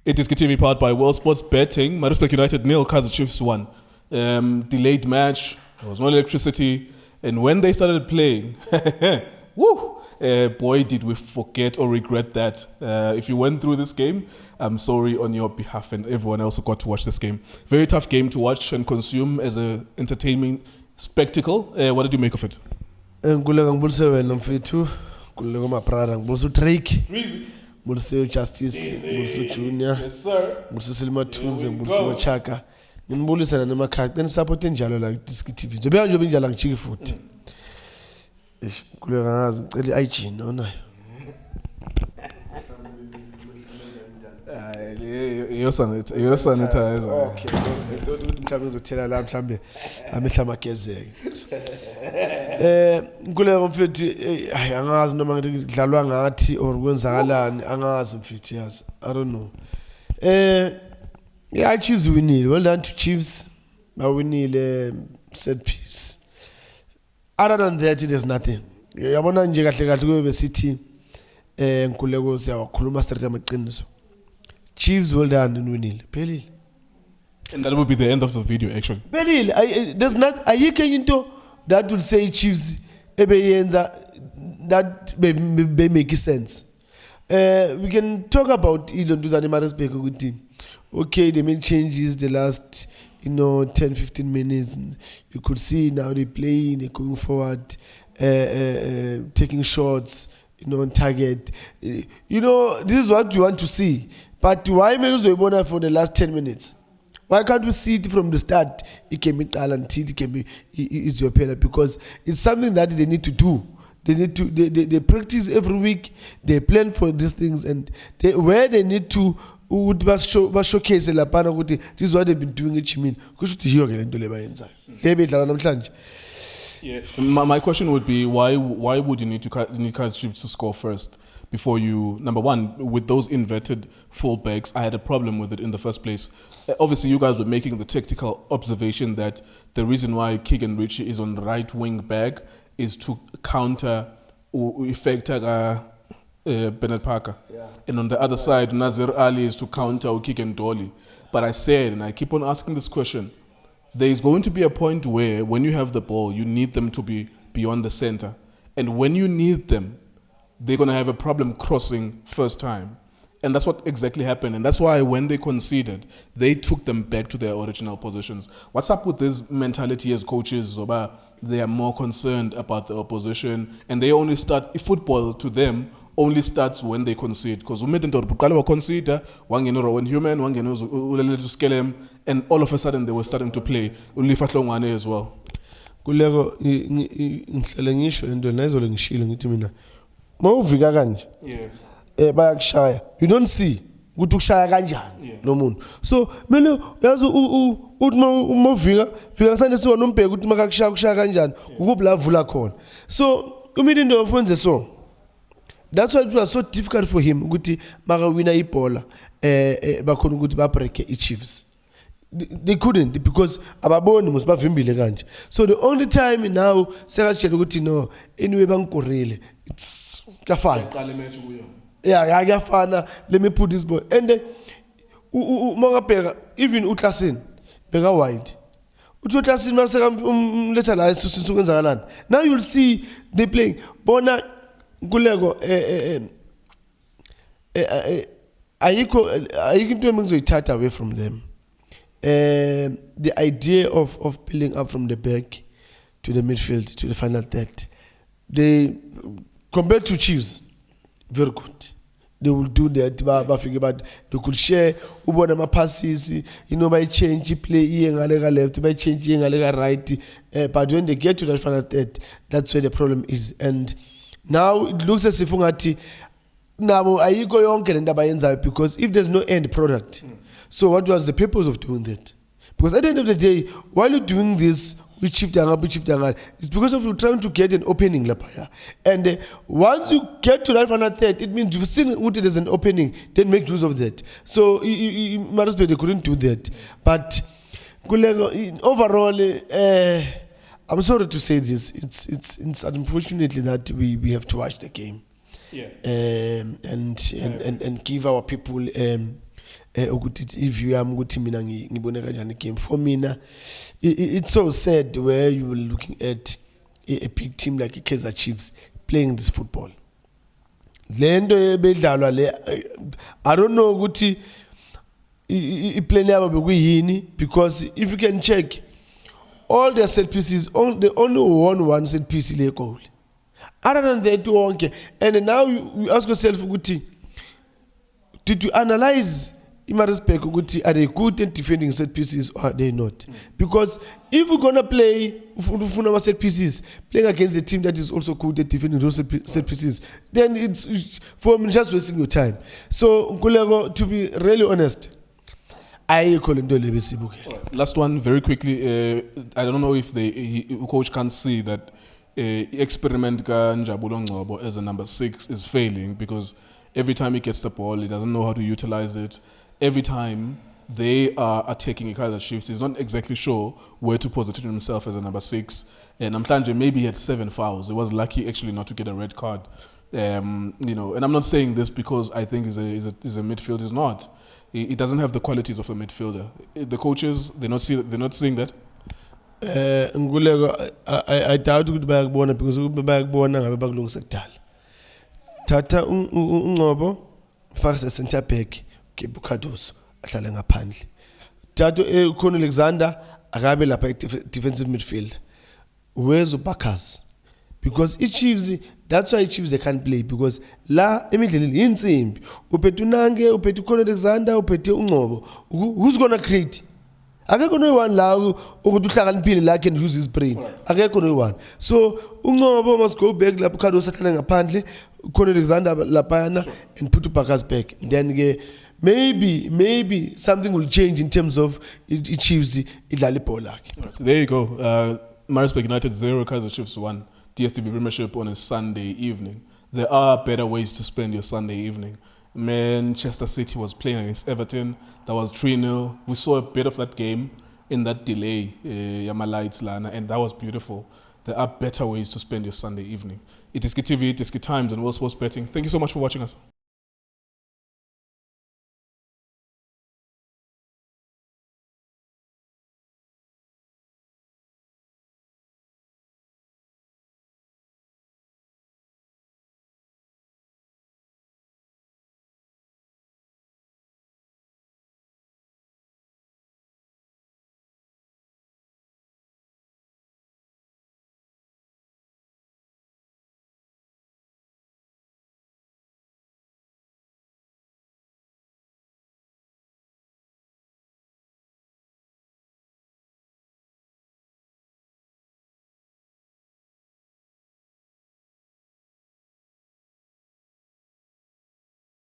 It is KTV powered by World Sports Betting. Maritzburg United nil, Kaizer Chiefs 1. Delayed match. There was no electricity. And when they started playing, woo, boy, did we forget or regret that. If you went through this game, I'm sorry on your behalf and everyone else who got to watch this game. Very tough game to watch and consume as an entertainment spectacle. What did you make of it? Bulso Justice, Bulso Junior, Bulso Silma Tunes, Bulso Chaka. Nimbulisa na nemakhaya then support njalo la TV. Zobe nje binjala ngichiki futhi. Kuleka ngazi ngicela IG nona. You're sanitizer. Okay. Ukuthi mhlawumbe uzothela la mhlawumbe amehla magezeke. Kuleka mfethu angazi noma ngidlalwa ngathi or kwenzakalani angazi mfethu yazi. I don't know. Yeah, Chiefs winile. Well done to Chiefs. Bawinile set piece. Other than that, it is nothing. Yabona nje kahle kahle kube besithi Nkuleko siyawakhuluma straight amaqiniso. Chiefs well done in winile. Phelile. And that will be the end of the video actually. Phelile. There's not ayikho into that will say Chiefs ebeyenza that may make sense. We can talk about Ilonduzane Maritzburg ukuthi okay, they made changes the last 10-15 minutes. You could see now they playing, they're going forward, taking shots, on target. This is what you want to see. But why Meluzo for the last 10 minutes? Why can't we see it from the start? It can be talented, it can be is your penalty because it's something that they need to do. They need to they practice every week. They plan for these things and where they need to showcase lapana ukuthi this is what they've been doing at Chimin. Kusho ukuthi yiyo ke lento lebayenzayo. Lebedlala namhlanje. Yeah. My question would be why would you need Kaizer Chiefs to score first before you, number one, with those inverted fullbacks? I had a problem with it in the first place. Obviously, you guys were making the tactical observation that the reason why Keegan Ritchie is on the right wing back is to counter effect Bernard Parker. Yeah. And on the other side, Nazir Ali is to counter Keegan Dolly. But I said, and I keep on asking this question, there is going to be a point where when you have the ball, you need them to be beyond the center. And when you need them, they're going to have a problem crossing first time. And that's what exactly happened. And that's why when they conceded, they took them back to their original positions. What's up with this mentality as coaches? They are more concerned about the opposition. And they only start, football to them only starts when they concede. Because when concede, one human, one to and all of a sudden they were starting to play. As well. Kuleko ngihlele ngisho into nayizole ngishilo ngithi mina mawuvika kanje bayakushaya you don't see ukuthi ukushaya kanjani lo muntu so mina yazi uthi mawuvika fika sande siwa nombheka ukuthi makakushaya kushaya kanjani ukuphi la vula khona so kumele into ofenze so that's why it was so difficult for him ukuthi maka wina ibhola bakhona ukuthi ba break iChiefs. They couldn't because ababoni musibavimbile kanje. So the only time now sekatshela ukuthi no anyway bangikorile it's kafana. Yeah, kafana. Let me put this ball. And then mangabheka even uKlasini beka wide. uKlasini maseka letha la isusu kwenzakalani. Now you'll see they playing bona Nkuleko ayikho into engizoyithatha away from them. The idea of building up from the back to the midfield to the final third, they compared to Chiefs, very good. They will do that. But they could share. Ubona ma passes. By change play ngalega left, by change ngalega right. But when they get to the final third, that's where the problem is. And now it looks as if ungati nabo ayiko yonke lento abayenzayo because if there's no end product. So what was the purpose of doing that? Because at the end of the day, while you're doing this, it's because of you trying to get an opening. And once you get to that final third, it means you've seen what it is an opening, then make use of that. So Maritzburg, they couldn't do that. But overall, I'm sorry to say this. It's unfortunately that we have to watch the game. Yeah. And give our people ukuthi if you am ukuthi mina ngibone kanjani game for mina it's so sad where you were looking at a big team like Kaizer Chiefs playing this football. Lento ebedlalwa le I don't know ukuthi I-plan yabo bekuyini, because if you can check all their set pieces, they only won one set piece le goal. Other than that wonke, and now you ask yourself ukuthi, did you analyze Imarisbeck ukuthi are they good at defending set pieces or are they not? Because if we're gonna play ufuna set pieces, playing against a team that is also good at defending those set pieces, then it's for me just wasting your time. So Nkululeko, to be really honest, I call him last one very quickly. I don't know if the coach can see that experiment ka Njabulo Ngcobo as a number 6 is failing, because every time he gets the ball, he doesn't know how to utilize it. Every time they are attacking Kaizer Chiefs, he's not exactly sure where to position himself as a number 6. And Namhlanje maybe he had 7 fouls. He was lucky actually not to get a red card. And I'm not saying this because I think he's a midfielder. He's not. He doesn't have the qualities of a midfielder. The coaches, they're not seeing that. Nguleko, I doubt ukuthi bayakubona, because bayakubona ngabe bakulungisa kudala. Tata Ngcobo faka center back ke Bukadoso ahlale ngaphandle. Tata ukhona Alexander akabe lapha defensive midfielder. Where's Ubakas? Because Chiefs, that's why Chiefs they can't play, because la emidlalweni insimbi uphethe uNange, uphethe ukhona Alexander, uphethe uNgcobo. Who's going to create? Akekho no-one la ukuthi uhlakaniphile la can use his brain. Akekho no-one. So uNgcobo must go back lapho Kadosa ahlale ngaphandle, ukhona Alexander lapayana, and put Ubakas back. Then maybe something will change in terms of Chiefs idlala ibhola lakhe. So there you go. Maritzburg United 0, Kaizer Chiefs 1. DSTV Premiership on a Sunday evening. There are better ways to spend your Sunday evening. Manchester City was playing against Everton. That was 3-0. We saw a bit of that game in that delay, Yamalites Lana, and that was beautiful. There are better ways to spend your Sunday evening. It is KTV, it is Times, and World Sports Betting. Thank you so much for watching us.